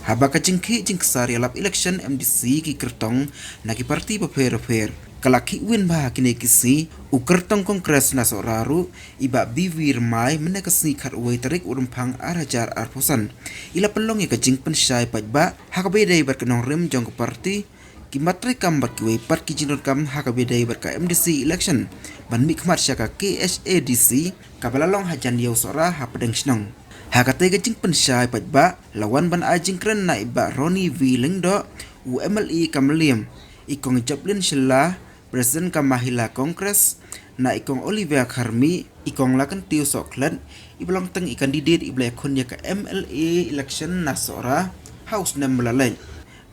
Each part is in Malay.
Habaka jingki jingksari alap election MDC ki kertong na ki parti paper kalaki win bah kini kisi u kertong kongres na soraru iba bivir mai menekasni khat uai tarik urumpang arajar arposan ila pelong ya kajing pensyai pajba hakabedai berkenong rem jong ke parti ki matri kam bat ki pat ki jinur kam hakabedai berka MDC election ban mikmat syaka KHADC kabalalong hajan yau sora hapadeng snong hakate kajing pensyai pajba lawan ban ajing kren na iba Roni V Lengdo u MLE kamliam ikong Jablin Shilla Presiden Kamahila Kongres na ikong Olivia Kharmi ikong lakan tiu soklan ibalong teng ikandidat iblay konya ka MLA election na sora house na melalay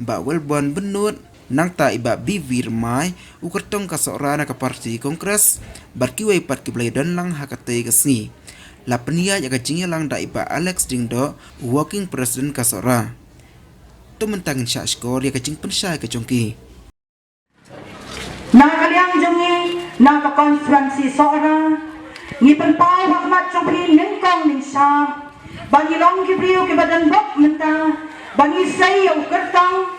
ba welbon benut nang ta iba bivir mai ukertong ka sora na ka parti Kongres barkiway pat kiblay dan lang hakate kasni la penia ya kajingya lang da iba Alex Dingdo working president ka sora tumentang sya skor ya kajing pensay ka jongki Nakaliang jongi nakakonferensi sora ngipen pau hakmat chongpi ningkong ning sa bangi long kibriu ke badan bok menta bangi sai au kertang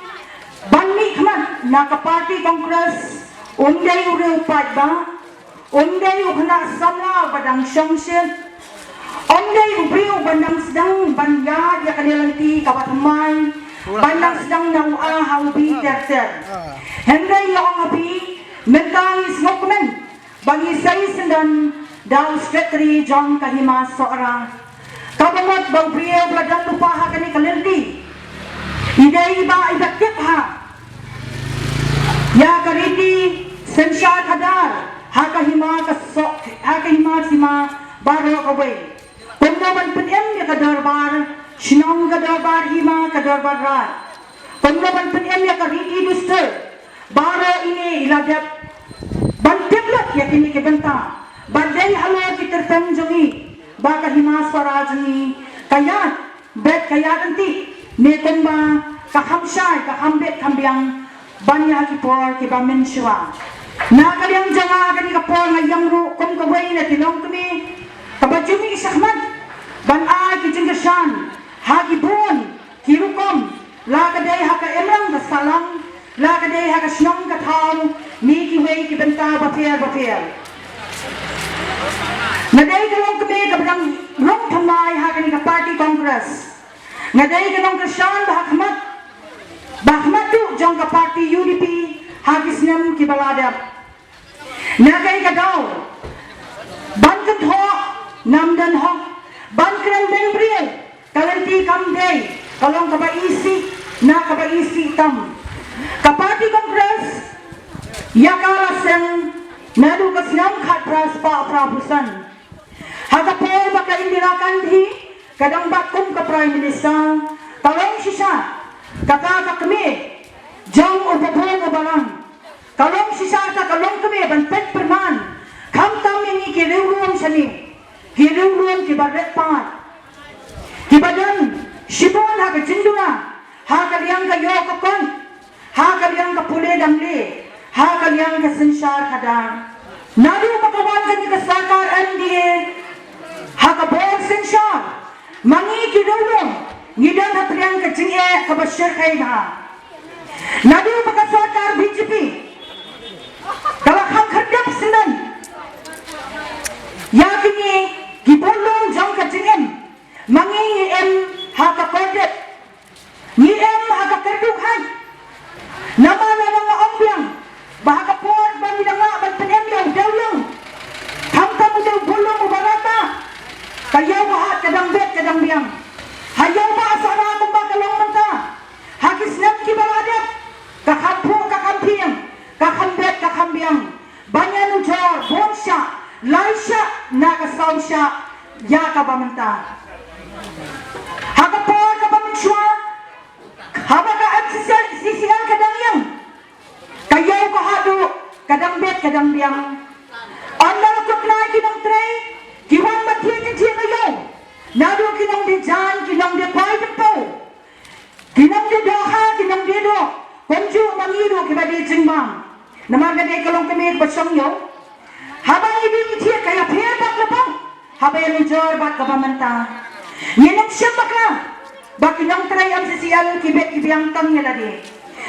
bangi khmat nakaparti kongres undai uru padba undai ukna samla badang songsen undai ubriu bandang sedang banya ya kanilanti kawatamai bandang sedang nau a haubi terter hendai yang api mentangis ngokmen bagi saya sendan daw sekretari John Kahima seorang kabangot bang pria belajar lupa hakani kalerdi idai iba ibatik ha ya kariti sensya kadar hakahima sima baro kawai pendaman penem ya kadarbar sinong kadarbar hima kadarbar rat pendaman penem ya kariti duster bara ini iladap bantiklat ya kini kebenta badai halo ditertanjongi baka hima swarajni kaya bet kaya nanti netemba kahamsai kahambet kambiang banya kipor kibamen shwa na kaliang janga kani kapor ngayang ru kum kawai na tilong kami kabajumi isahmat ban ay kijenggasan hagibun kirukom la kadai haka emrang basalang la kadai haka snong kathau ni ki wei ki benta bafiar ngadai kalong kami kabang rong thamai haka ni ka party congress ngadai kalong kashan bahmat tu jong ka party UDP hagisnam ki baladap nagai kadau bankan tho namdan ho bankran membriel kalanti kamdei kalong ka ba isi tam Kapati Kongres Yakalaseng Nadu Kasnam Khatras Pa Prabusan Hakapol Baka Indira Gandhi Kadang Bakum Ka Prime Minister Kalong Sisa Kaka Kami Jong Ubabong Ubalang Kalong Sisa Ta Kalong Kami Banpet Perman Kam Tam Ini Kiriwuam Sani Kiriwuam Kibaret Pat Kibadan Shibon Haka Jinduna Haka Liang Kayo Kakon hakaliang kapule damle hakaliang kasensyar kadang nadu pakawan kani kasakar NDA hakabor sensyar mangi kidulong ngidan hatriang kacingye kabasyar kaina nadu pakasakar BJP kalakang khadap sinan yakini gibolong jang kacingem mangi em hakakodet ni em hakakerduhan nama mga ombyang bahaka por bang midanga bang penemyaw dawlang hamka mo daw bulong mo barata kayaw mahat kadang bet kadang biyang hayaw maasara kung bakalong manta hagisnat ki baladat kakampu kakampiyang kakambet kakambiyang banyan ujor bonsya laisya nakasaw siya yaka bamanta hakapor kabamenswa habaka at sisihan kadang yang kayaw kahado kadang bet kadang biang Allah kutlay kinang tray kiwan mathiyan siya kayaw nado kinang de jan kinang de pay tempo kinang de doha kinang de do konju mangido kibadi jingbang namaga de kalong kami basang yo habang ibig siya kaya pera bak lapang habang jor bak kabamanta yenang siya bakla baki nang tray MCCL kibet kibiyang tang nila di.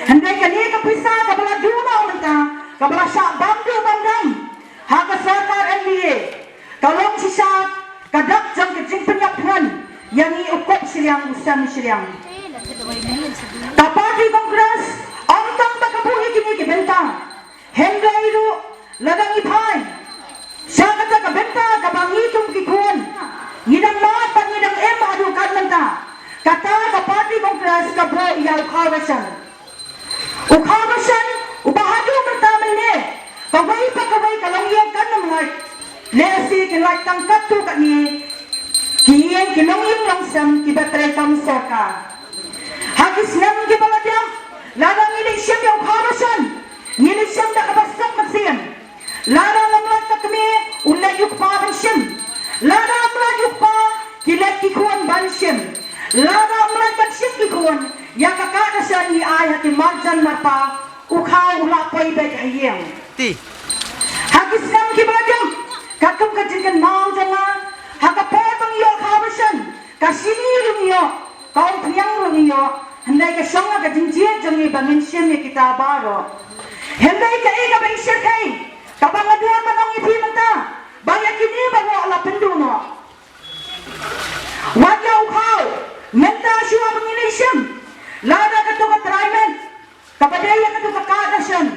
Henday kani kapisa kabala duna unta kabala sya bamdu bandam haka sarkar MBA kalong sisa kadak jang kecing penyaphan yang iukop siliang usam siliang. Tapati Kongres antang bakabuhi kini kibenta henday ilu ladang ipay siya kata kabenta kabangitum kikuan ngidang maat at ngidang adukan menta kata kapati Kongres kabro iya ukawasan ubahadu pertama ini kawai pakawai kalong iya kan namlay lesi kilay tangkat tu kani kiyen kinong yung langsam kibatray kam soka hagis nam kibaladyak ladang ilik siyam yung ukawasan ngilik siyam na kabastak magsiyam ladang namlat na kami ulay yung pa bansyam ladang namlat yung pa kilat kikuan bansyam ladang namlat bansyam kikuan yang kakadasan ni ay hati marjan marpa ukaw ulapay beg hayeng hagis nam kibaladyak kakam kajinkan mau jana hakapotong iyo kawasan kasinirong iyo kaong piyang iyo henday ka siyang agajinjiyat jang ibangin siya ni kita baro henday ka ika ba isya kay kapangaduan manong ipimata bayak ini bago ala penduno wagya ukaw menta siya panginisyam lada kato katraymen kapadaya kato kakadasan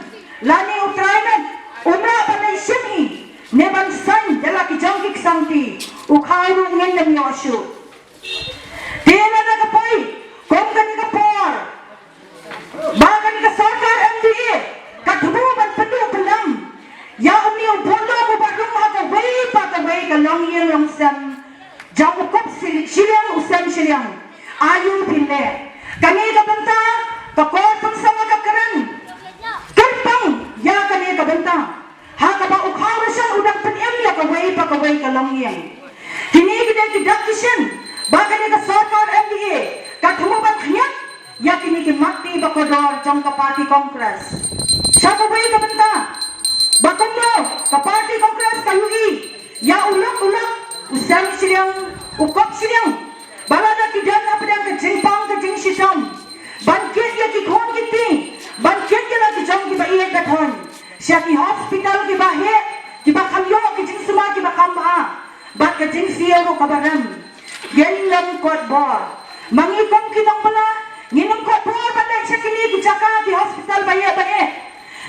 lani utraymen umra pa na isyami neban san dala ki jangkik santi ukharu ngendam yoshu tena na kapoy kong kani kapor bagan ka sarkar MDA kathuban pendu pelam ya umni bondo mo barung ha ka way ka long yen long sam jamu kop siliang usam siliang ayu pinle kani ka banta ka kor pangsama ka karan kerpang ya kani ka banta hakaba ukawasan udang penyam ya kawai ka long yang kini kita tidak kisah bahkan ka sarkar MDA kathuban khanyat ya kini ki mati bakodor jang ka party Kongres sa kawai ka banta bakomno ka party Kongres kayui ya ulak usam siliang ukop siliang balada kidan apa yang ke jingpang ke jing sisam bangkit ya ki khon kiti bangkit ya la ki jang ki ba iek gathon siya ki hospital ki bahe ki ba kamyo ki jing suma ki ba kamba bat ka jing siyo kabaram yan lang kot bor mangikong kitang pala nginong kot bor batay siya kini ki jaka ki hospital bahe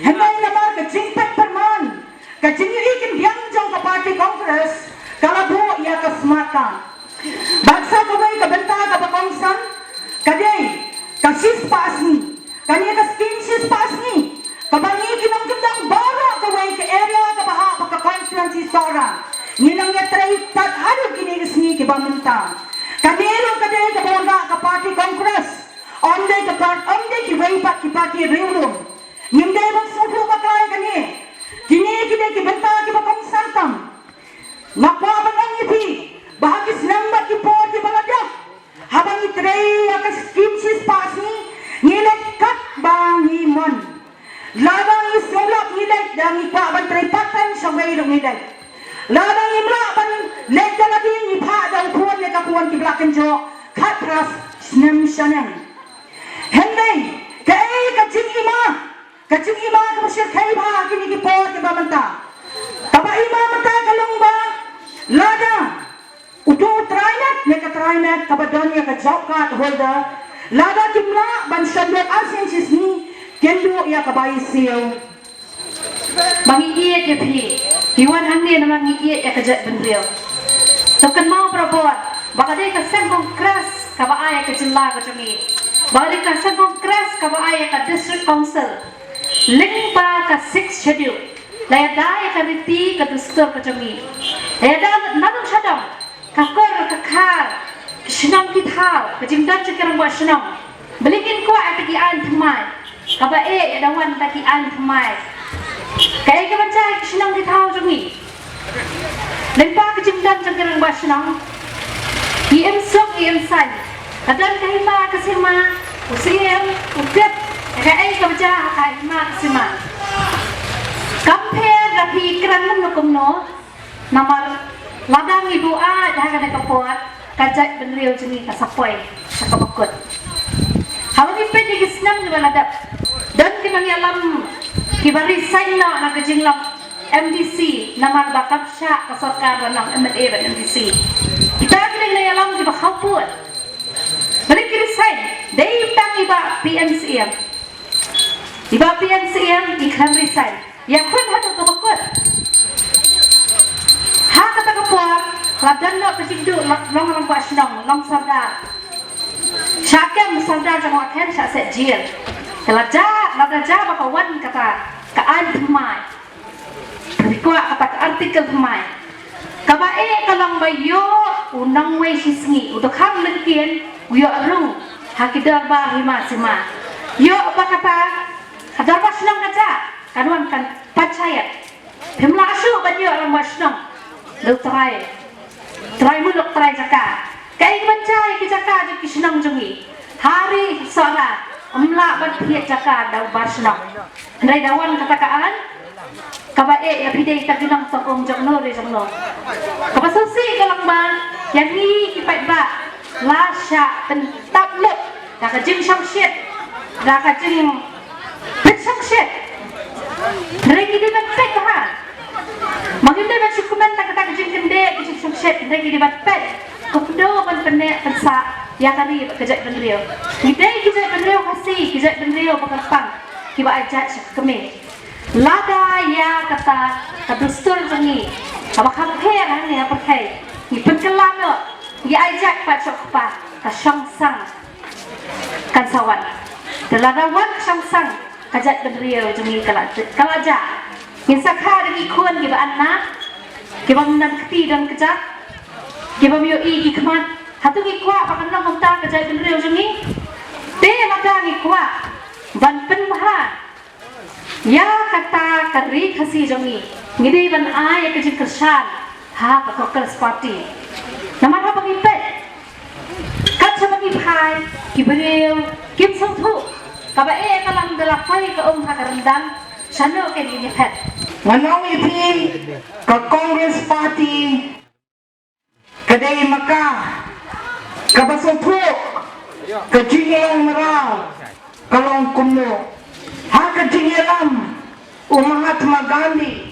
henday namar ka jing pet perman ka jing ikin yang jang ka party Kongres kalabo ya ka smata baksa kaway ka benta ka ba kongsan kaday ka sispasni kanya ka skin sispasni kabangi kinong kitang baro kaway ka area ka baha ka conference sora nginang ya tray tat halo kinigisni ki bamenta kanero kaday ka bonga ka party Kongres onday ki way pat ki party ringroom ngimday bang sufu ka kaya kani kini kiday ki benta ki ba kongsan tam ngapwa ang ipi bahagis namba ki por ki baladya habang itray ka skin sispasni ngilet kat bangimon ladang isulap ngilet dang ipa bantray patan sa wayrong ngilet ladang imla ban ledda lagi ipa dang kuwan le kakuwan ki blaken jo katras snem shanang henday kay kajing ima ka masir kay ba kini ki por ki bamanta kaba ima mata kalong ba lada utu trainet ne ka trainet kabadon ya ka job card holder lada kimla ban shandor asensis ni kendo ya ka bai siyo mangiiet ya pi hiwan ande na mangiiet ya ka jat benril to kan mau prabot baka de ka sen Kongres ka ba ay ka jilla ka chungi baka de ka sen Kongres ka ba ay ka district council ling pa ka 6 schedule laya dai ka riti ka dustur ka chungi laya da nadong shadam kakor kakar shinam kithau kajimdan chakirang wa shinam belikin ko ay tagian thamai kaba e dawan tagian thamai kay ka bancay shinam kithau chungi lempa kajimdan chakirang wa shinam iem sok iem san kadan kahima kasima usiem utet kay ka baca kahima kasima compare rapi kran nukum no namar ladang ibu a dahaga na kapuat kajat benril jeni kasapoy sa kabakot. Hawag ipin di gisnang di baladap. Dan kinangyalam kibarisay na nagajinglang MDC na magbakap siya kasorkaran ng MLA ng MDC. Kita kinangyalam di bakapun. Balik kirisay, day pang iba PNCM. Iba PNCM ikram risay. Yakun hatu kabakot. Ha kata kapuak, ladan na kajigdo long basnong long sarda. Syakam sarda jang waken syak set jil. Kelaja bakawan kata kaan pemai. Kuat kata ke artikel pemai. Kabae kalang bayo unang way sisngi untuk ham lekian uyo arung hakidar ba hima sima. Yo apa kata kadar basnong kaca kanuan kan pacayat. Pemla asu banyo orang basnong. Lu try muluk try jaka. Kai mencai ke jaka je kisnong jungi. Hari sora amla ban piet jaka dau basnong. Ndai dawan katakaan kabae ya pidei taginang tokong jongno re jongno. Kapasusi kalang ban yang ni kipai ba lasya pentaplet da ka jing samshit da ka jing pet samshit. Ndai kidi ban pet ha. Maganda ba si kumenta kata jing kende jing samshit ndai kidi ban pet. Kopdo ban pene pensa ya kali kejat bendrio. Kidai kejat bendrio kasih kejat bendrio pakapang kiba ajat keme. Lada ya kata kadustur jengi apa kamper ni apa kai ni penkelam yo ya ajak pak cokpa ka syongsang kan sawan deladawan syongsang kajat bendrio jengi kalaja ni sakha demi kun ki ba anna ki ba nan keti dan kejat ki ba yo i ki kmat hatu ki kwa pa kan mongta kajat bendrio jengi te mata ki kwa ban penbahan. Ya kata kari kasih jongi, ngidi ban ay kejing kersan, ha kakokers party. Nama apa ngipet? Kat sama ngipai, kiberiu, kim sangtu. Kabae kalam delapai ke hakarendang, sano ken ngipet. Manong ipin ke Congress Party kedai Mekah kabasutu ke Jinglong Merau kalong kuno. Haka jingiram Mahatma Gandhi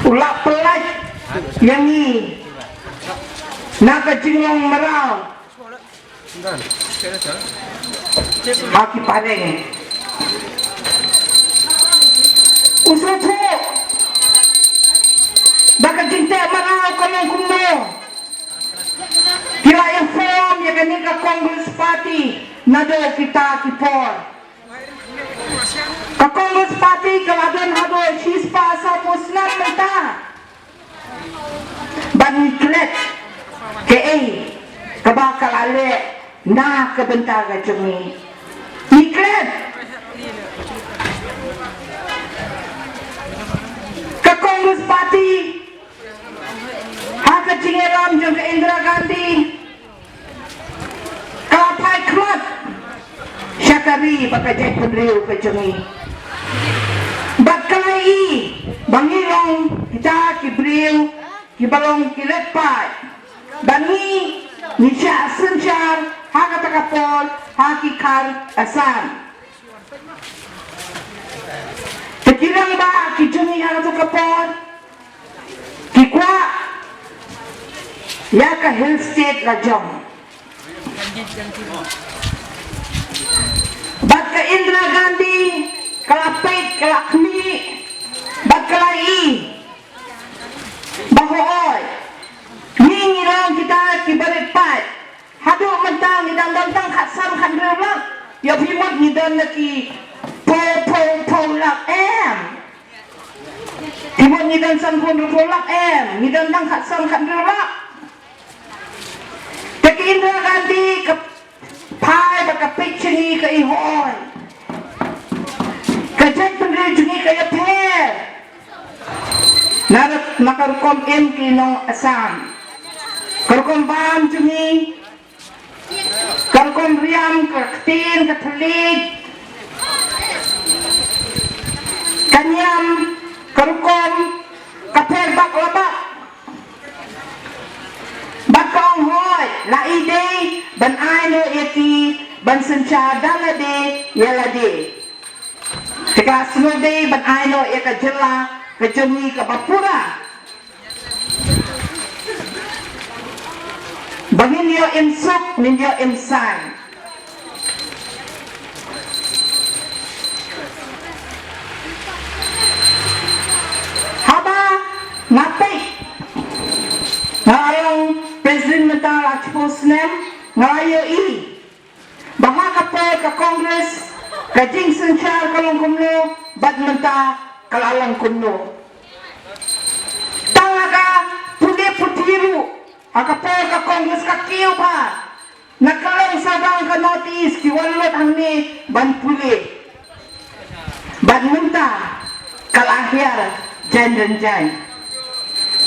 ulak pelat yang ni naka jinglong merau haki padeng usutu baka jinte merau kalong kuno kila yang form yang kanika Congress Party nado kita kipor ka Congress Party kaladon hado shispa sa pusnat menta baniklet ke kabakal ale na kabentaga jumi niklet ka Congress Party haka jingeram jeng ke Indira Gandhi kapai kmat syakari baka jai pendriu ke jengi bakalai bangilong kita kibriu kibalong kilepai bangi nisya sencar haka takapol haki kar asan tekirang ba ki jengi haka takapol kikwa yaka Hill State Rajong bat ke Indira Gandhi kalapit kalakmi bat kalai bahoy ngingirong kita kibaripat hadu mentang idang dantang khatsam khandrelak ya pimot nidan naki po lak em timot nidan sampun lak em nidan dang khatsam khandrelak teki Indira Gandhi ke pai baka pichingi ka ihoy kajat pendiri jungi kaya per narat makarukom kinong asam karukom bam jungi karukom riam kaktin katelig kanyam karukom kaper bak labak bakong hoy laide ban aino eki ban sencha dalade yalade teka snode ban aino eka jela kejungi ke bapura bangin yo imsuk ninyo imsan haba ngapai ngayong Presiden Mentang Rajpusnem ngayo i baha kapal ke Kongres kajing sensyar kalong kumno bad menta kalalang kumno tangaga puli putiru akapal ke Kongres kakiyo pa nakalang sabang ka notice kiwalot ang ni ban puli bad menta kalahir jan dan jan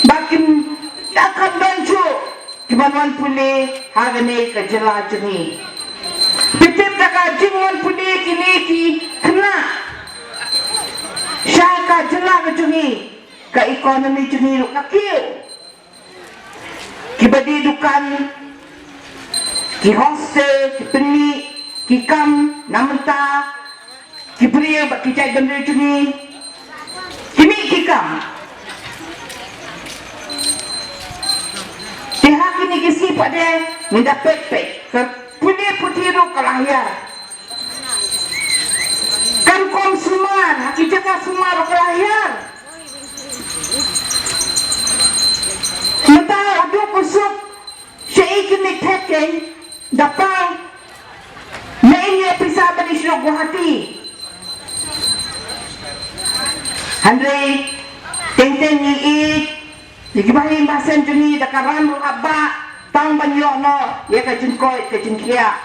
bakin takkan bancu kibanuan puli hagane ke jela jengi pitip kaka jingon puli kini ki kena syaka jela ke jengi ke ekonomi jengi lu kakiu kibadi dukan ki hostel ki peni ki kam namenta ki beri baki cai benda jengi kimi ki kam Tihak ini kisi pada minta pek-pek ke putih-putiru kelahir kan konsumen haki jaga sumar kelahir minta uduk usuk syai kini teken dapang mainnya pisah beri syuruk hati Andre teng-teng ngiik Digibahin bahasan jeni dakaran ru abba tang banyo no ya ka jengkoi ka jengkia.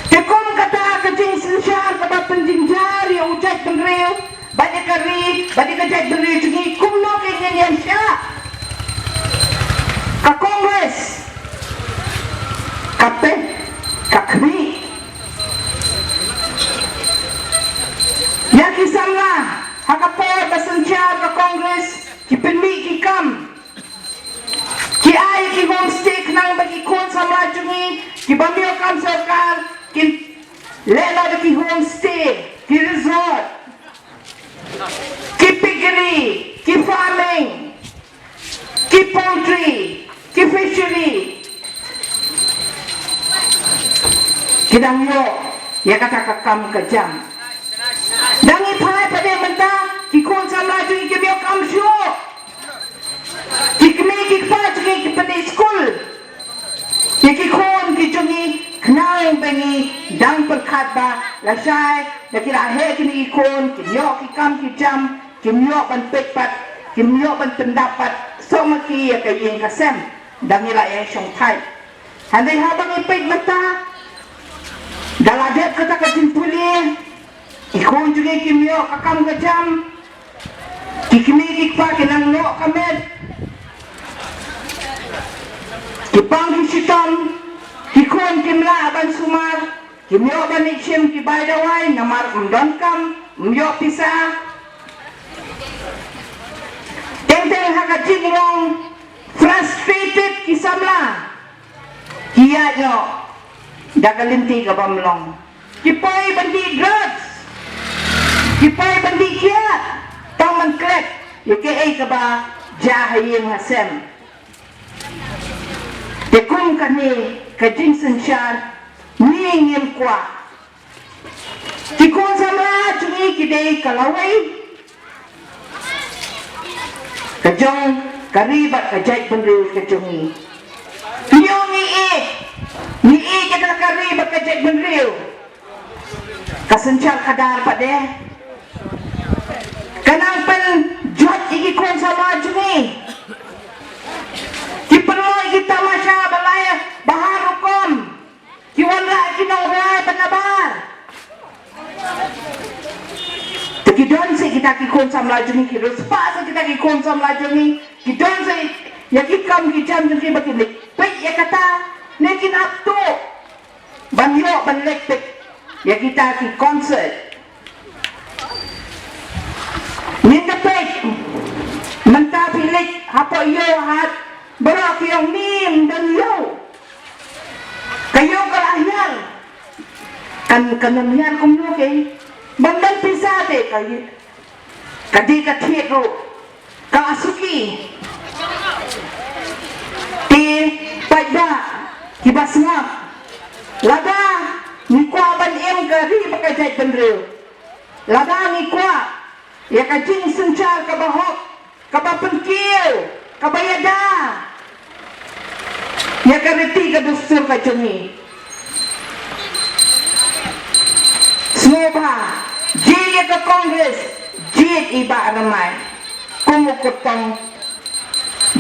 Tekom kata ka jeng sensyar ka penjinjar ya ujat benreu bade kari bade ka jat benreu jeni kumno ke nyanyian sya. Ka Kongres kape kakmi ya kisahlah hakapor basensyar ka Kongres Kipinmi kikam ki ay ki homestay nang bagi kon sa majungi ki bamyo kam sarkar ki lela de ki homestay ki resort ki piggery ki farming ki poultry ki fishery ki dangyo ya kata kakam kejam dangi pai pada mentah ki kon sa majungi ki bamyo kam syo Kikmi kikpa jungi kipani school Kikikon kijungi knang bengi dang perkat ba lasai nakira he kini ikon kimyo kikam kijam kimyo ban pekpat kimyo ban pendapat somaki ya kayin kasem dangila yang syong thai handai habang ipek mata daladet kata kajin puli ikon jungi kimyo kakam kajam kikmi kikpa kinang no kamed Kipang kisitam, kikon kimla aban sumar, kimyo ban iksim kibay daway, namar umdonkam, umyo pisa. Teng-teng hakajinglong, frustrated kisamla. Kiya nyo, dagalinti kabamlong. Kipoy bandi drugs, kipoy bandi kiat, taman klek, yukiay kaba jahayin hasem. Tekung kani kajing sensyar ngingin kwa Tikung sama jungi kidei kalawai Kajong karibat kajait benril kajungi Niyo Ni kita karibat kajait benril Kasensyar kadar pade Kanang pen jod iki kung sama jungi Kiperoy kita masya balaya bahar hukum kiwanra kinauray banabar Tekidon si kita kikon sam lajuni kiruspa kita kikon sam lajuni kidon si yakikam kijam juni bakilik pay yakata nekin apto banyo banlektek yakita ki concert ninda pay mentapilik hapo iyo hat Barak yang mim dan yo Kayo kalahian. Kanunyan kumlo kay bandang pisate kayo. Kadi katiro kaasuki. Ti pada kibasngap. Lada ni kwa ban em ka ri bakajai benreu. Lada ni kwa ya kajing sencar ka bahok ka bapenkil ka bayada. Ya kareti ka dusur ka cumi. Semoga jika ke Kongres jid iba ramai kumukutong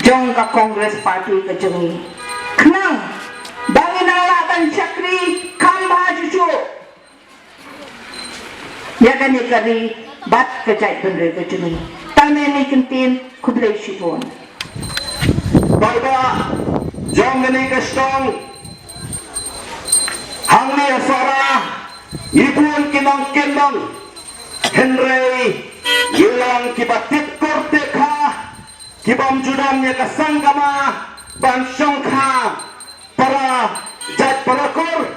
jong ke Kongres parti ke jemi kenang bangin alatan cakri kambah cucu ya kan kari bat ke jai bener ke jemi tame ni kentin kudlai shipon Baba jong ni kastong hang ni asara ibun kinang Henry ilang kibatit korte ka kibam judamnya kasanggama bansong ka para jat parakor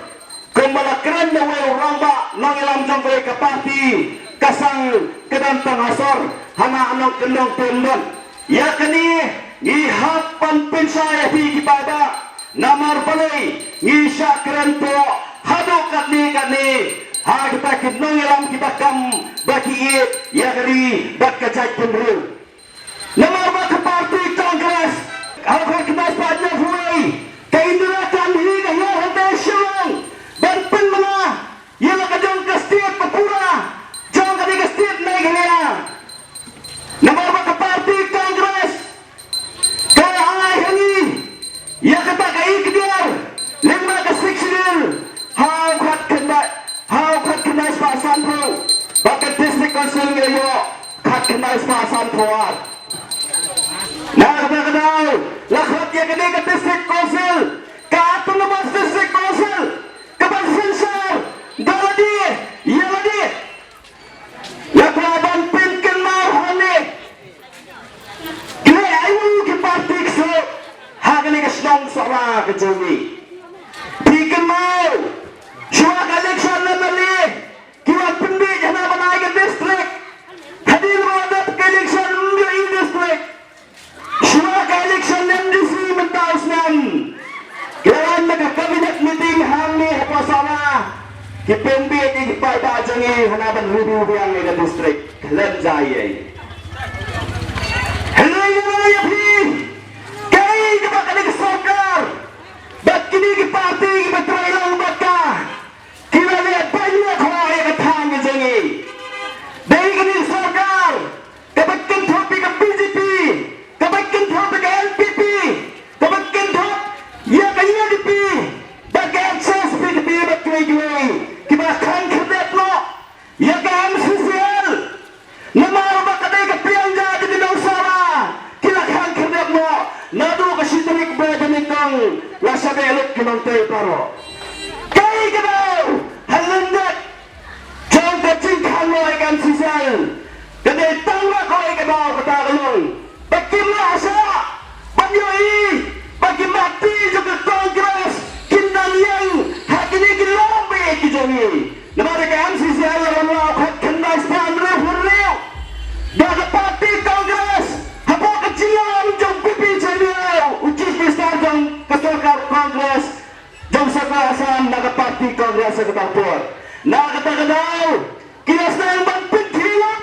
kembala keren dawe orang ba nang ilam jong kay kapati kasang kedantang hasor hana anong kendong tundon ya kini ihapan pinsaya di kibada namar balay isya keren to hadu katni ha kita kidnong ilam kibakam baki ya kali bak kacai penru namar ba ke parti Kongres alkar kenas padnya fuai ke indra kanhi ke yo hande syong ban pen mana ya la kajong ke state Papua jong kadi ke state Meghalaya namar ba ke parti Kongres ke ai hangi ya kata ke ikdiar lima ke seksional how kat kenais pasan pro bakat district council ngayo kat kenais pasan proar nah kadang lakhat ya kini ke district council ke autonomous district council ke bansensar galadi ya ladi ya kelaban pinkin marhani kini ayu ke parti so hagani ke snong sara ke jumi pinkin mau Syuak election na mali, kiwag pindi hana banay ka district, hadil mo adat ka election nyo in district, syuak election na MDC mentaos nan, kailan nagka-cabinet meeting hangni hapasana, kipimbi at ikipaibajangi hanaban rubi-rubiang nga district, kalan jayay. Hello yapi, kaya kapakalig sokar, ba't kinikipati ipatrailang ba't ka? Kilala banyak orang yang ketang jengi. Dari kini sarkar, kebagian topik ke BJP, kebagian topik ke LPP, kebagian top ya ke UDP, bagian CSPDP bagian kibakan kerdet lo, ya ke MCCL, nama orang kadai ke Pianja di Dinausara, kilakan kerdet lo, nadu ke Sidrik Bedenikang, lasabe elok kinontai paro. Kaya kita halendak jong kacing kalau ikan sisal kedai tangga kau ikan bau ketakalong bagaimana asa banyoi bagi mati juga Kongres kindang yang hati ini kilombe kijongi namanya kan sisal lawan lawan kendai span refurio dah parti Kongres apa kecilan jong pipi jeliau uji besar jong kesorkar Kongres jom sekalasan naga parti Kongres seketapur naga tagadau kilas na ang magpintilang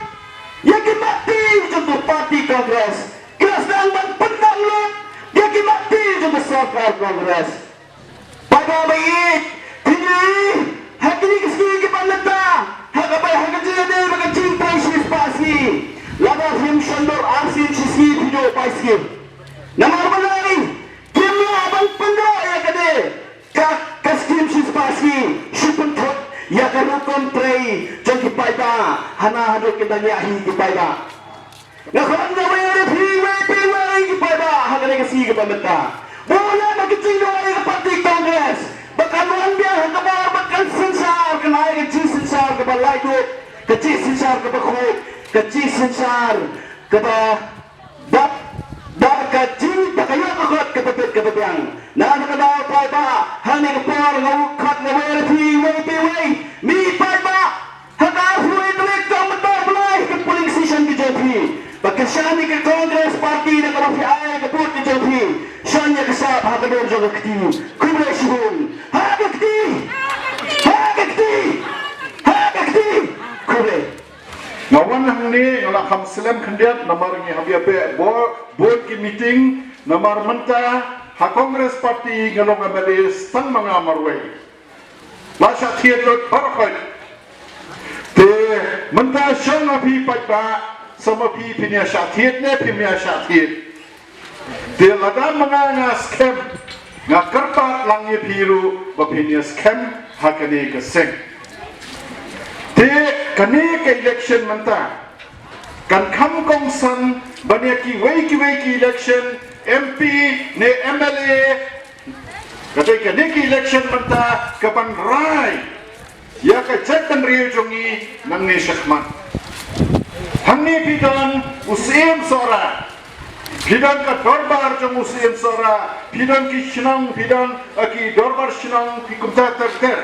yakin mati jom parti Kongres kilas na ang magpindanglang yakin mati jom sokar Kongres pagbabayit tini hakini kiski kipanata hagabay hagajinade magajintay sispasi labar him shandor arsin siski video paiski namarmalay kimla abang pandra ya kade kaskim sispasi shupuntot ya karukon trei jong kipaiba hana hado kindanya hi kipaiba ngakon na wala piwai kipaiba hagane kasi kipamenta wala magkicing wala ka parti Kongres bakanuan biya hagabar bakal sensar kanay kacil sensar kabalay do kacil sensar kabakot kacil sensar kaba dap kacil bakayo kakot katabit katabiyang na nakadaw pa ba hani ka par ngawkat na werti way mi pa ba hada fluid lekta matablay ka polling station ki jopi pagkasani ka Congress party na kamafi ay ka put ki jopi shanya ka sa hakador jogakti kumreshun hakakti kure ngawan hangni ngala kamselem khandiat namar ngi habia pe board ki meeting namar menta ha Congress party ngalong abalis tan mga marway lasha thiet parkhoi te menta shanga phi pa sama phi phinia sha thiet ne phimia sha thiet te lada mga nga scam nga karpa langi phiru ba phinia scam hakane ka seng te kane ka election menta kan kham kong san bania ki wei ki election MP ne MLA kate kane ki election menta kapan rai ya ka chatan riu jongi nang ne shakman hanni pidan usim sora pidan ka dorbar jong usim sora pidan ki shinang pidan ki dorbar shinang ki kumta ter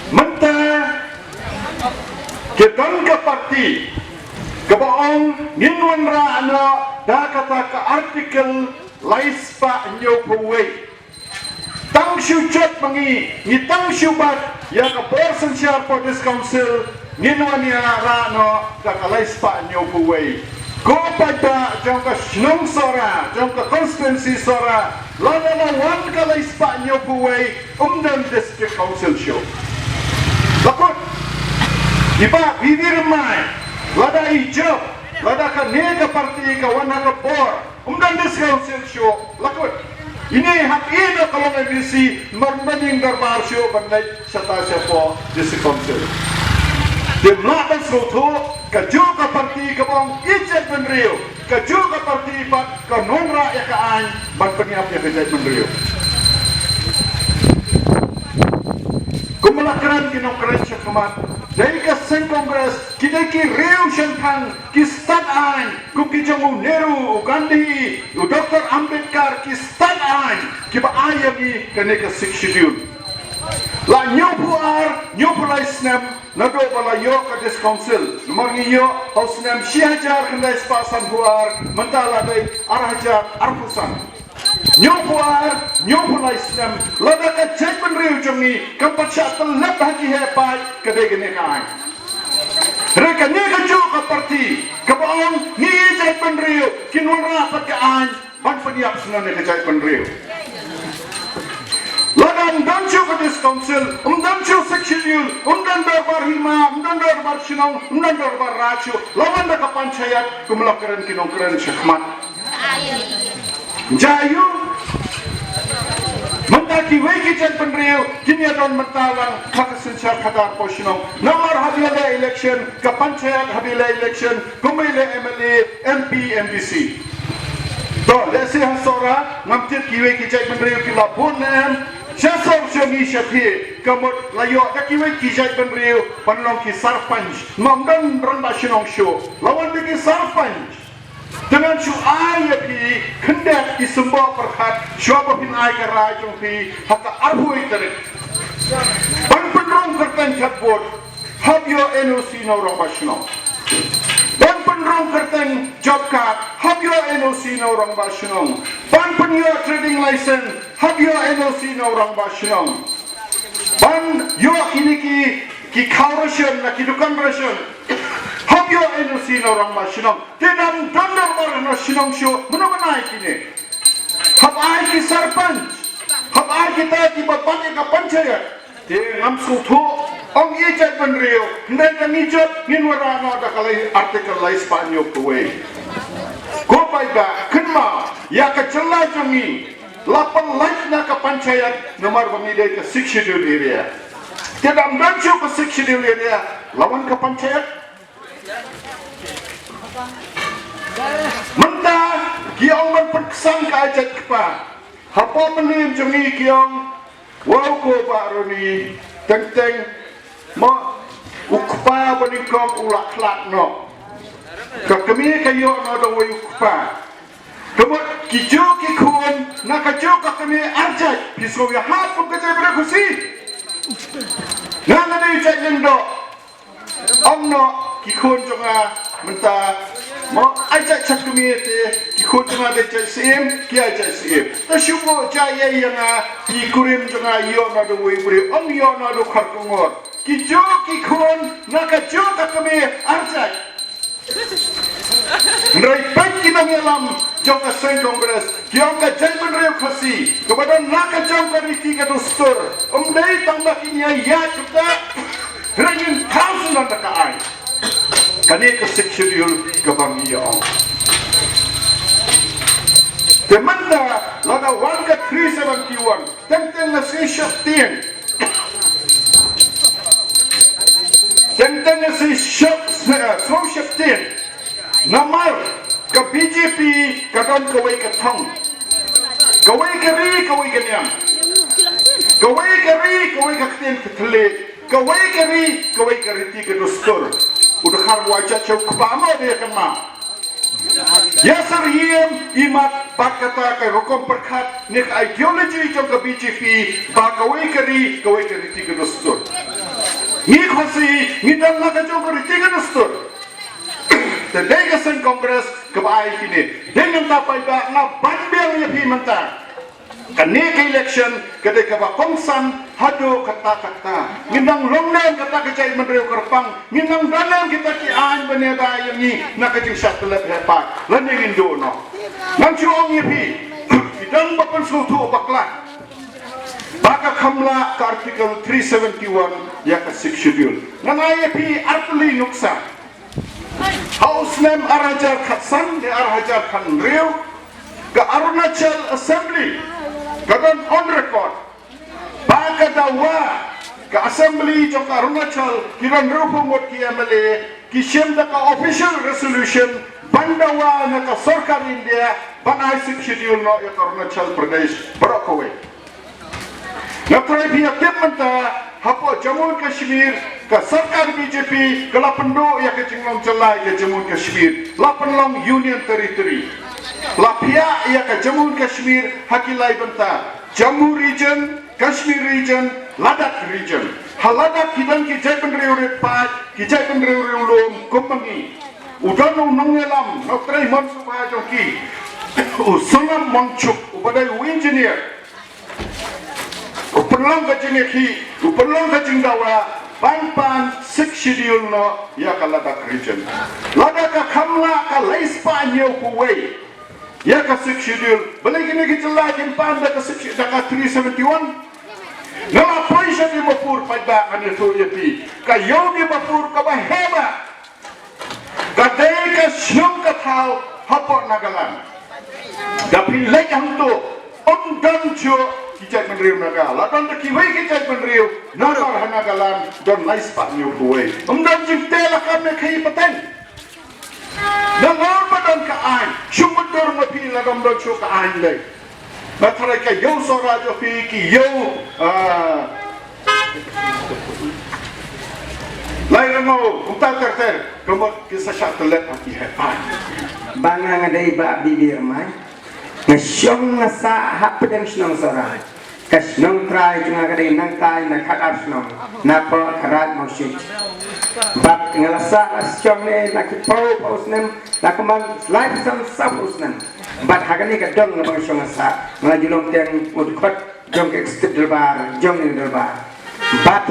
menta ketan ka parti kabaong ninwan ra ano da kata ka artikel laispa nyo puway tang shu chat mangi ni tang shu bat ya ka person share for this council ninwan ya ra no da ka laispa nyo puway ko pada jang ka shnong sora jang ka constituency sora lana wan ka laispa nyo puway umdan district council show lakot iba bibir mai lada hijab lada ka nega parti ka wana ka bor umdan dis council show lakot ini hak ina kalau ngisi marmaning darbar show bandai sata siapa dis council dem laban soto ka juga parti ka bong ijat benrio ka juga parti pat ka nonra ya ka an ban pengiap ya ijat benrio kumulakaran kinongkaren siya kamat dari ka sen kongres kita ki reu shantang ki stat an kum ki jamu Nehru Gandhi Dr. Ambedkar ki stat an ki ba ayami kane ka 6 schedule la nyopulai snam nado bala yo ka dis council margi yo hausnam 6000 kandai spasan huar mentala dai arhajar arfusan nyopulai snam lada ka jaipan riu jongi kampat syatal lep haki hebat kadai gene kai reka ni ka jo ka parti ka baong ni jaipan riu kinwara pat ka an ban paniap sunane ka jaipan riu lada umdan chu ka dis council umdan chu section umdan darbar hima umdan darbar shinong umdan darbar rachu lawan da ka panchayat kumlakaran kinongkran shakmat jayu mentaki weki jan penriu kini adon mentawang kakasin syar kadar posino nomor habila election ke panchayat habila election kumile MLA MP MDC to lesi hasora ngamtir kiwe ki jan penriu ki lapun nem Syasor syongi syakhi kamut layo dakiwe ki jan penriu panlong ki sarpanch mamdan randa shinong syo lawan ki sarpanch dengan su ayat pi kendak disembah perkat syuaba pin ay karajong pi haka arhui tarik ban penrong kertan chatbot habyo NOC no rong basno ban penrong kertan job card habyo NOC no rong basno ban penyo trading license habyo NOC no rong basno ban yo ini ki kaurasyon na ki dukan rasyon habyo NOC no rong basno Tidam dandar barang sinong show mana kini. Hab ay ki sarpanch, hab ay kita di bapak ka panchayat. Te ngam sutu ong ijat benrio, ndai ka ijat ninwara no da kalai artikel lai Spanyol kuwe. Ko pai ba kenma ya ka challa jongi lapan life na ka panchayat nomor bamide ka 6 schedule area. Tidam danchu ka 6 schedule area lawan ka panchayat. Mentah kiong berpesan kajat kepa apa menim jongi kiong wow ko baroni teng mo ukpa banikong ulak klak no kakami kayo no do ukpa kemut kijo ki kun nakajoka kami arjay piso ya hat pun kecai berkusi nang ada ijat lendo omno kikun jonga menta mo ajak cak kami te kikun jonga de jai sim ki ajak sim ta syubo jaya yang ikurim jonga yo na do wibri om yo na do kharkongor kijo kikun nakajoka kami arjay Rai pagi nang alam jangka sen kongres, jangka jaman reu kasi, kepada nak jangka riti kadustur, umdai tambah ini ya kita, ringin thousand anda kaai, kani ke schedule kebangiya om. Temanda lada warga 371, tentang nasi syaktian, tentang nasi syaktian. Namar ke BJP kadon kawai ke thong kawai keri kawai ke niam kawai keri kawai ke tin ke thele kawai keri ti ke dostur udah har wajah chau kpama de kama yasar yem imat bakata ke rokom perkhat nik ideology jong ke BJP ba kawai keri ti ke dostur ni khosi ni dan la ke jong ke ti ke dostur the Legacy Congress kebaik ini dengan tapai ba na bandel ya pi menta kani ke election kedai kaba kongsan hado kata ngindang longnam kata kecai menreu kerpang ngindang dalam kita ki an beneda yang ni nak kecing satelit hepat laning indo no nang chuong ya pi idang bapan sutu bakla baka kamla ke artikel 371 ya ke 6 schedule nang ya pi artli nuksa House name Arajar Khatsan de Arajar Khan Rio ke Arunachal Assembly kadang on record baka dawa ke Assembly jong Arunachal kiran rupo mot ki MLA ki shemda ka official resolution bandawa na ka sarkar India banai sik schedule no ya Arunachal Pradesh Barakowe na try pia kemanta hapo Jammu Kashmir ke sarkar BJP ke lapendo ya ke Jinglong Jalai ke Jammu Kashmir lapenlong Union Territory lapia ya ke Jammu Kashmir hakilai benta Jammu Region Kashmir Region Ladakh Region haladak kidan ki jai penreu repat ki jai penreu lom kumangi udan nongelam noktrei monsupa jongki usangam mongchuk ubadai engineer uperlong kajing dawa pan 6 schedule no ya ka Ladakh region Ladakh kamla ka laispa nyo kuwei ya ka 6 schedule balik ini kita lagi pan da ka 371 nama poisha di mapur pada kan itu ya pi ka yogi mapur ka baheba ka dei ka syung ka thau hapo nagalan dapi lek hantu dan jo kijai penriu naga ladan de kiwai kijai penriu nagar hanagalan don lais pak nyu kuwei dan jifte lakam ne khai paten nangor badan ka ai shumudor mapi lagam don chu ka ai le matharai ka yo sora jo fi ki yo lai ramo uta terter komot kisah satelit aki hai banga ngadai ba bibir mai nasyong nasa hapden snong sora kasnong try junga kadai nang tai na khadar snong na po kharat moshit bab ngalasa asyong ne na kipau pausnem na kumang life sam sapusnem bat hagani ka dong na bang syong nasa ngajulong teng udkhot jong ke stidilbar jong ni dilbar bat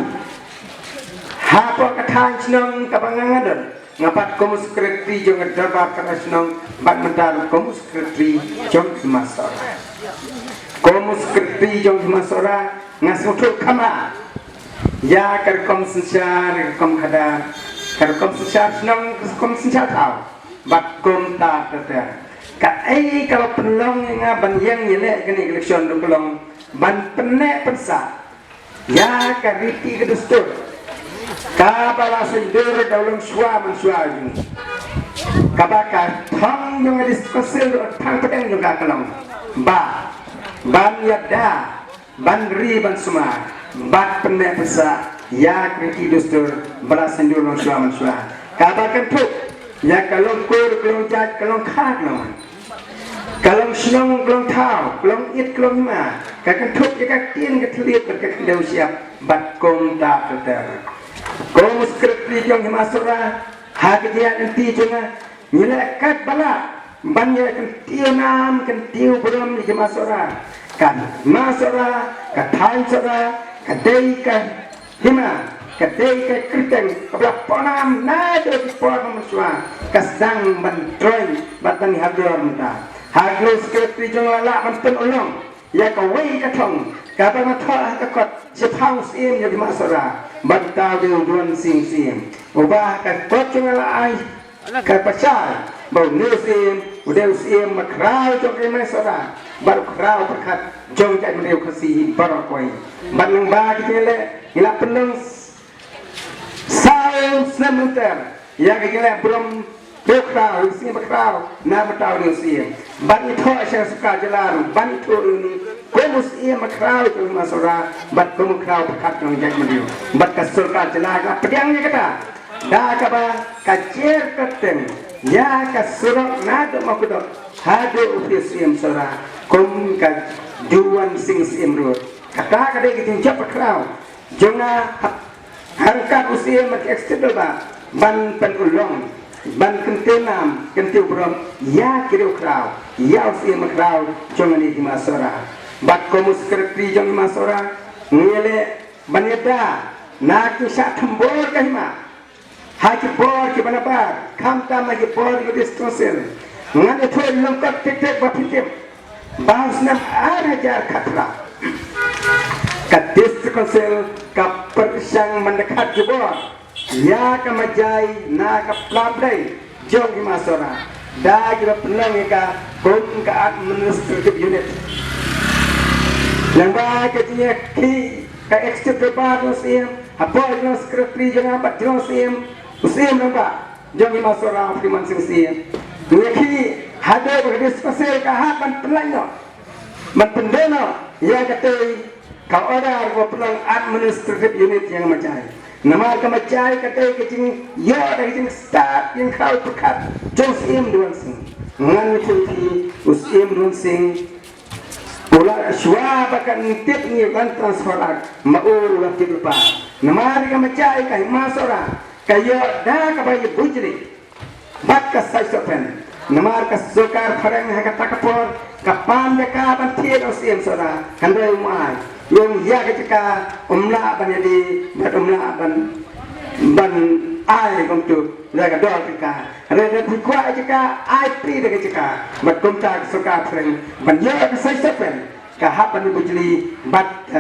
hapo kathan snong kabangangadon ngapat komus sekretari jong darbar kanasnong bat mental komus sekretari jong masora komus sekretari jong masora ngasutul kama ya kar kom sensyar kom khada kar kom sensyar snong kom sensyar tau bat kom ta tata ka ai kalau pelong nga ban yang yele kini election do pelong ban penne pensa ya kariti kedustur kabala sendur dalam suam suam kabaka thang yang diskusi thang pedang juga kelong ban yada ban ri ban suma bat penne pesa ya kriti dustur bala sendur dalam suam kabaka tu ya kalong kur kalong jat kalong khak long Kalau senang belum tahu, belum it belum ma, kakak tuh kakak tin kakak lihat kakak dah siap bat kom tak terter. Kom skrip li jong himasura, hak dia nanti jonga nyelekat bala, banyak kan tiu nam kan tiu belum di himasura, kan masura, katain sura, kadai kan hima, kadai kan kerteng, kabla ponam nado di ponam muswa, kasang bantroy batang hadir muda. Haglo sekretari jong lala mantan ulong ya kawai katong kapa matah kakot sepau sim ya di masora bantau de duan sing sim ubah kakot jong lala ai kapasal bau new sim udeu sim makrau jong ke masora baru krau perkat jong jai mendeu kasi barokoi banang ba kitele ila penung saung semeter ya kitele belum berkrau, sini berkrau, nak bertahu ni usia. Bani tu asyik suka jalan, bani tu ini, kau usia berkrau tu masora, bat kau berkrau berkat yang jadi mendyu, bat kasurka jalan, pedangnya kata, dah kaba kacer keteng, ya kasurok nado makudok, hado usia masora, kum ka juan sing simrut, kata kade kita jumpa berkrau, jangan harkat usia mak eksternal ban penulong. Ban kentenam kentiu brom ya kiriu krau ya usia makrau jangan di masora bat komus kerti jangan masora ngele baneda nak syak tembor kahima haji bor ke banabar kam tam haji bor ke distonsen ngane thoi lengkap tek bapitim bahas nam arajar khatra kadis konsel ka persang mendekat jebor ya kamajai na kaplabdai jong di masora da kira penang ka kom ka administrative unit lamba ka tiya ki ka extra department sim apa no secretary jang apa jong sim usim lamba jong di masora friman sim ni ki hada ka disposal ka hapan penang no man pendeno ya kate ka order ko penang administrative unit yang majai nama kemacai kata kecing ya dari kecing start yang kau perkat jauh sim duan sing ngan cuci usim duan sing ular shwa bakan tip ni kan transferak mau ulah tiba nama kemacai kai masora kayo dah kabai bujri bat ka sai sopen nama ka sokar farang ha kata kapor kapan ya ka ban tiet usim sora kandai mai yang ya ketika umla ban jadi umla ban ai kom tu jaga dol ketika ada kuat ketika ai pri ketika bat kontak suka freng ban ya ke sai sepen ka hapan bujli bat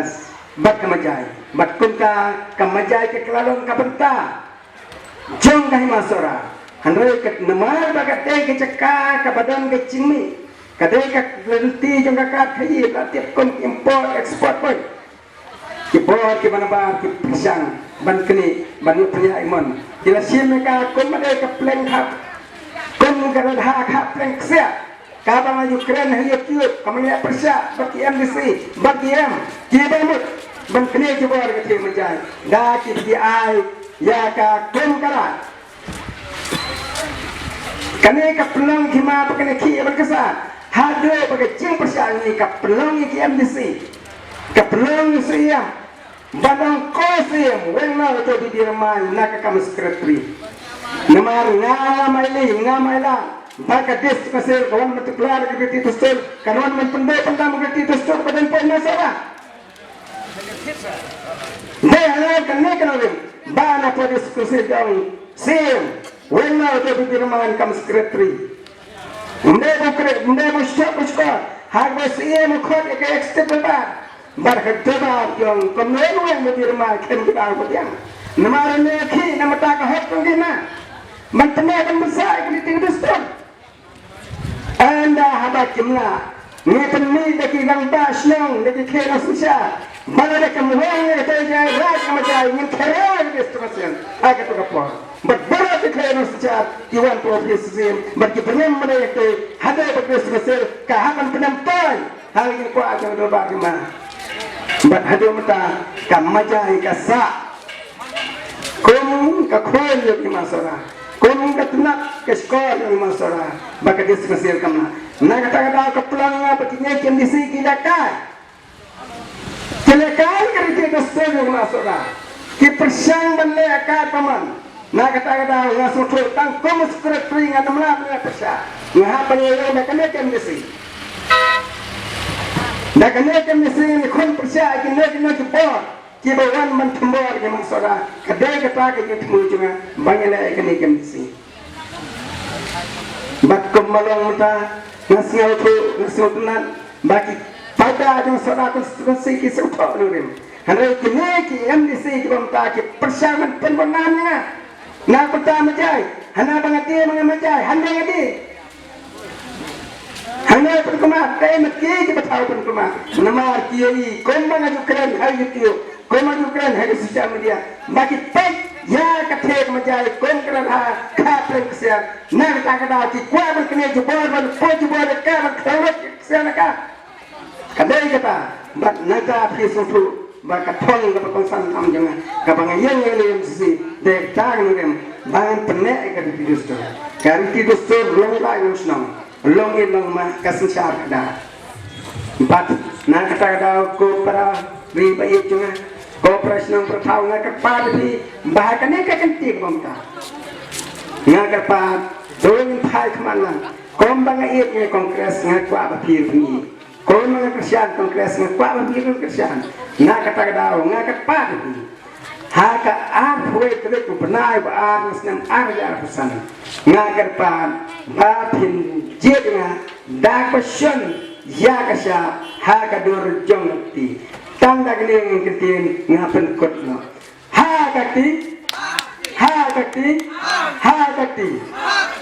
kemajai bat kontak kemajai ke kelalong ka benta jong kai masora handre ke nemar bagat ke ketika ka badan ke cingmi kadai ka lenti jong ka khai tiap kon import export pun kibor ke mana ba ke pisang ban kini ban punya imon kila sim ka kon madai ka plan hak kon ka hak hak plan ksia ka ba ma Ukraine ha yut kamanya persia bagi MDC bagi M kibamut ban kini kibor ke tim menjai da ki di ai ya ka kon kara kane ka plan khima pa kane ki berkesa hado pakai cing persiaan ini kapelong iki MDC kapelong siam badang kosim wenna to di dirman nak kam sekretari namar ngamai la baka dis kasir kawan metuklar ke ti tustul kawan men pendai pendam ke ti tustul badan pon masalah deh ala kanne kanawin bana po diskusi jang sim wenna to di dirman kam sekretari Mende mo stop harga sim khot ke external bar khadaba yang komnono yang dirma ken kita putiang namara ne khi namata ka hot tungina mantne kan besar ke ting dustur anda haba kimna ngeten ni de ki gang bas nang de ki khena susha bala de kamwang de jai ras kamajai ngin khere destruction aga to kapor but bara de khena susha iwan to office but ki benem mane te hada de destruction ka haman benam toy hal ini ko aja do ba ki ma but hado mata kamajai ka sa kum ka khol ki masara kum ka tunak ke skor ki masara baka destruction kamna na kata kepulang petinya kondisi kilakai kerja dostor yang masuk dah ki persang dan lekat paman na kata langsung tang komus kuret peringan namlah persang ngah penyewa nak kena kondisi nak kena kondisi ni kon persang kena jebor ki bawan mentembor ke masuk dah kedai kata ke temu juga banyak lek kena kondisi bat kemalong muta nasiau tunan bagi pada yang saudara konstitusi ki sudah lurim handai kini ki MDC ki bamta ki persamaan penbenannya na kota majai hana bangati mengamajai handai ngadi handai perkemah kai mati ki batau perkemah nama kiai kombang Ukraine hai yutio kombang Ukraine hai sosial media bagi pek ya kathek majai kon kran ha khapreng kesian na kata ki kwa berkene jebor ban pojebor ka ban khawat kesian ka kadai kata bat naga pisutu ba kathong ka konsan am jangan ka bangayang ngelem sisi de tang ngelem bangan penek ka didustor kan didustor long lai nusnam long ilong ma kasensyar kada bat na kata ko para ri bai junga kooperasi yang pertama kepada di bahkan ini kekentik bangsa ngagar pat doing thai kemana kombang airnya kongres ngakwa bapir ni kombang kerjaan kongres ngakwa bapir kerjaan ngakata kadau ngagar pat ni haka ar huwe telik benai ba ar nasnam ar ya pesan ngagar pat bapin jednya dak passion ya kasya haka dur jongti tanda keling ketin ngapen kotno ha kati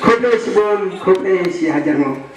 kode sebon kode si hajarmu